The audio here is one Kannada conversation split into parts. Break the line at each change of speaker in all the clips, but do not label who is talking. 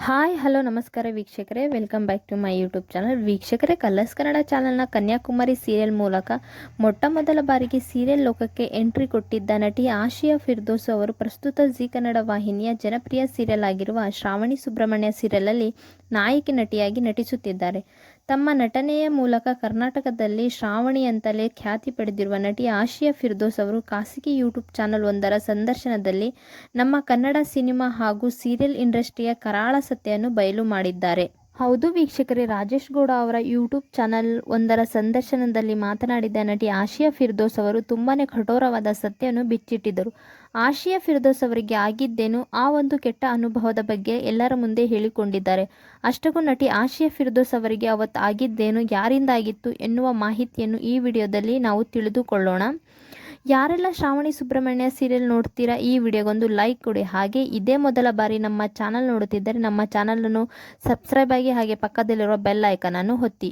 ಹಾಯ್ ಹಲೋ ನಮಸ್ಕಾರ ವೀಕ್ಷಕರೇ, welcome back to my YouTube channel. ವೀಕ್ಷಕರೇ, ಕಲರ್ಸ್ ಕನ್ನಡ ಚಾನಲ್ನ ಕನ್ಯಾಕುಮಾರಿ ಸೀರಿಯಲ್ ಮೂಲಕ ಮೊಟ್ಟ ಬಾರಿಗೆ ಸೀರಿಯಲ್ ಲೋಕಕ್ಕೆ ಎಂಟ್ರಿ ಕೊಟ್ಟಿದ್ದ ನಟಿ ಆಶಿಯಾ ಫಿರ್ದೋಸ್ ಅವರು ಪ್ರಸ್ತುತ ಜಿ ಕನ್ನಡ ವಾಹಿನಿಯ ಜನಪ್ರಿಯ ಸೀರಿಯಲ್ ಆಗಿರುವ ಶ್ರಾವಣಿ ಸುಬ್ರಹ್ಮಣ್ಯ ಸೀರಿಯಲಲ್ಲಿ ನಾಯಕಿ ನಟಿಯಾಗಿ ನಟಿಸುತ್ತಿದ್ದಾರೆ. ತಮ್ಮ ನಟನೆಯ ಮೂಲಕ ಕರ್ನಾಟಕದಲ್ಲಿ ಶ್ರಾವಣಿ ಅಂತಲೇ ಖ್ಯಾತಿ ಪಡೆದಿರುವ ನಟಿ ಆಶಿಯಾ ಫಿರ್ದೋಸ್ ಅವರು ಖಾಸಗಿ ಯೂಟ್ಯೂಬ್ ಚಾನಲ್ ಒಂದರ ಸಂದರ್ಶನದಲ್ಲಿ ನಮ್ಮ ಕನ್ನಡ ಸಿನಿಮಾ ಹಾಗೂ ಸೀರಿಯಲ್ ಇಂಡಸ್ಟ್ರಿಯ ಕರಾಳ ಸತ್ಯವನ್ನು ಬಯಲು ಮಾಡಿದ್ದಾರೆ. ಹೌದು ವೀಕ್ಷಕರೇ, ರಾಜೇಶ್ ಗೌಡ ಅವರ ಯೂಟ್ಯೂಬ್ ಚಾನಲ್ ಒಂದರ ಸಂದರ್ಶನದಲ್ಲಿ ಮಾತನಾಡಿದ ನಟಿ ಆಶಿಯಾ ಫಿರ್ದೋಸ್ ಅವರು ತುಂಬಾನೇ ಕಠೋರವಾದ ಸತ್ಯವನ್ನು ಬಿಚ್ಚಿಟ್ಟಿದ್ದರು. ಆಶಿಯಾ ಫಿರ್ದೋಸ್ ಅವರಿಗೆ ಆಗಿದ್ದೇನು, ಆ ಒಂದು ಕೆಟ್ಟ ಅನುಭವದ ಬಗ್ಗೆ ಎಲ್ಲರ ಮುಂದೆ ಹೇಳಿಕೊಂಡಿದ್ದಾರೆ. ಅಷ್ಟಕ್ಕೂ ನಟಿ ಆಶಿಯಾ ಫಿರ್ದೋಸ್ ಅವರಿಗೆ ಅವತ್ತು ಆಗಿದ್ದೇನು, ಯಾರಿಂದ ಆಗಿತ್ತು ಎನ್ನುವ ಮಾಹಿತಿಯನ್ನು ಈ ವಿಡಿಯೋದಲ್ಲಿ ನಾವು ತಿಳಿದುಕೊಳ್ಳೋಣ. ಯಾರೆಲ್ಲ ಶ್ರಾವಣಿ ಸುಬ್ರಹ್ಮಣ್ಯ ಸೀರಿಯಲ್ ನೋಡ್ತೀರಾ, ಈ ವಿಡಿಯೋಗೊಂದು ಲೈಕ್ ಕೊಡಿ. ಹಾಗೆ ಇದೇ ಮೊದಲ ಬಾರಿ ನಮ್ಮ ಚಾನಲ್ ನೋಡುತ್ತಿದ್ದರೆ ನಮ್ಮ ಚಾನಲನ್ನು ಸಬ್ಸ್ಕ್ರೈಬ್ ಆಗಿ ಹಾಗೆ ಪಕ್ಕದಲ್ಲಿರುವ ಬೆಲ್ ಐಕಾನ್ ಅನ್ನು ಒತ್ತಿ.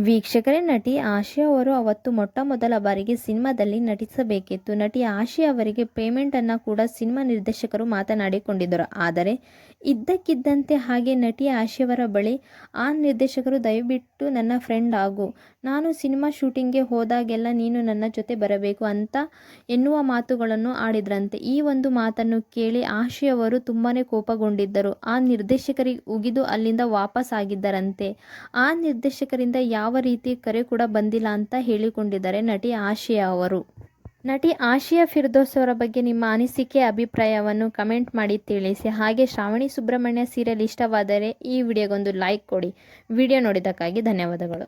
ವೀಕ್ಷಕರೇ, ನಟಿ ಆಶಿಯಾ ಅವರು ಅವತ್ತು ಮೊಟ್ಟ ಬಾರಿಗೆ ಸಿನಿಮಾದಲ್ಲಿ ನಟಿಸಬೇಕಿತ್ತು. ನಟಿ ಆಶಿಯಾ ಅವರಿಗೆ ಪೇಮೆಂಟನ್ನು ಕೂಡ ಸಿನಿಮಾ ನಿರ್ದೇಶಕರು ಮಾತನಾಡಿಕೊಂಡಿದ್ದರು. ಆದರೆ ಇದ್ದಕ್ಕಿದ್ದಂತೆ ಹಾಗೆ ನಟಿ ಆಶಿಯವರ ಬಳಿ ಆ ನಿರ್ದೇಶಕರು ದಯವಿಟ್ಟು ನನ್ನ ಫ್ರೆಂಡ್ ಆಗು, ನಾನು ಸಿನಿಮಾ ಶೂಟಿಂಗ್ಗೆ ಹೋದಾಗೆಲ್ಲ ನೀನು ನನ್ನ ಜೊತೆ ಬರಬೇಕು ಅಂತ ಎನ್ನುವ ಮಾತುಗಳನ್ನು ಆಡಿದ್ರಂತೆ. ಈ ಒಂದು ಮಾತನ್ನು ಕೇಳಿ ಆಶಿಯವರು ತುಂಬಾ ಕೋಪಗೊಂಡಿದ್ದರು. ಆ ನಿರ್ದೇಶಕರಿಗೆ ಉಗಿದು ಅಲ್ಲಿಂದ ವಾಪಸ್ ಆಗಿದ್ದರಂತೆ. ಆ ನಿರ್ದೇಶಕರಿಂದ ಯಾವ ರೀತಿ ಕರೆ ಕೂಡ ಬಂದಿಲ್ಲ ಅಂತ ಹೇಳಿಕೊಂಡಿದ್ದಾರೆ ನಟಿ ಆಶಿಯಾ ಅವರು. ನಟಿ ಆಶಿಯಾ ಫಿರ್ದೋಸ್ ಅವರ ಬಗ್ಗೆ ನಿಮ್ಮ ಅನಿಸಿಕೆ ಅಭಿಪ್ರಾಯವನ್ನು ಕಮೆಂಟ್ ಮಾಡಿ ತಿಳಿಸಿ. ಹಾಗೆ ಶ್ರಾವಣಿ ಸುಬ್ರಹ್ಮಣ್ಯ ಸೀರಿಯಲ್ ಇಷ್ಟವಾದರೆ ಈ ವಿಡಿಯೋಗೊಂದು ಲೈಕ್ ಕೊಡಿ. ವಿಡಿಯೋ ನೋಡಿದ್ದಕ್ಕಾಗಿ ಧನ್ಯವಾದಗಳು.